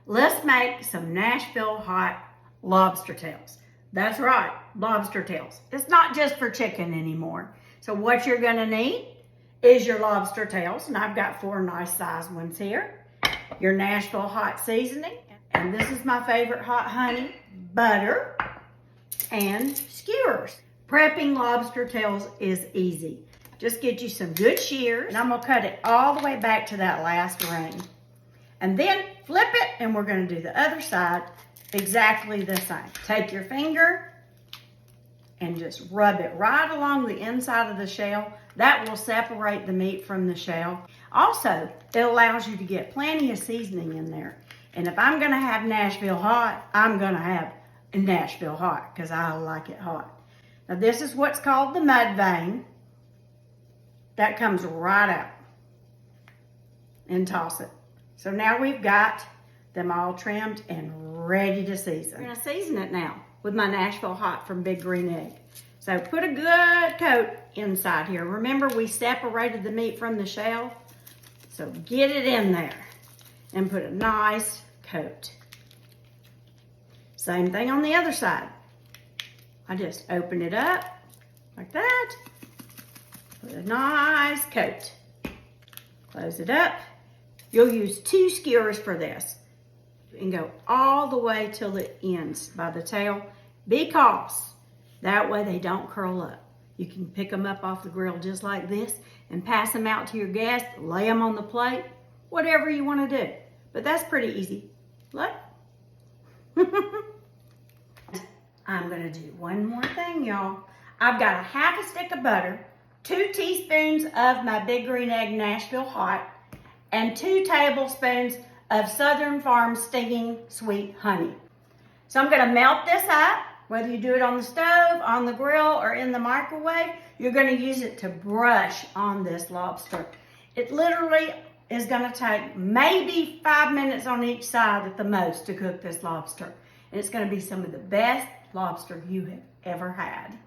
Let's make some Nashville hot lobster tails. That's right, lobster tails. It's not just for chicken anymore. So what you're gonna need is your lobster tails, and I've got 4 nice sized ones here. Your Nashville hot seasoning, and this is my favorite hot honey, butter, and skewers. Prepping lobster tails is easy. Just get you some good shears, and I'm gonna cut it all the way back to that last ring. And then flip it, and we're gonna do the other side exactly the same. Take your finger and just rub it right along the inside of the shell. That will separate the meat from the shell. Also, it allows you to get plenty of seasoning in there. And if I'm gonna have Nashville hot, I'm gonna have Nashville hot because I like it hot. Now this is what's called the Mudvayne. That comes right out. And toss it. So now we've got them all trimmed and ready to season. We're gonna season it now with my Nashville hot from Big Green Egg. So put a good coat inside here. Remember, we separated the meat from the shell. So get it in there and put a nice coat. Same thing on the other side. I just open it up like that. Put a nice coat. Close it up. You'll use 2 skewers for this and go all the way till it ends by the tail, because that way they don't curl up. You can pick them up off the grill just like this and pass them out to your guests, lay them on the plate, whatever you want to do. But that's pretty easy. Look. I'm going to do one more thing, y'all. I've got a half a stick of butter, 2 teaspoons of my Big Green Egg Nashville hot, and 2 tablespoons of Southern Farm Stinging Sweet Honey. So I'm gonna melt this up. Whether you do it on the stove, on the grill, or in the microwave, you're gonna use it to brush on this lobster. It literally is gonna take maybe 5 minutes on each side at the most to cook this lobster. And it's gonna be some of the best lobster you have ever had.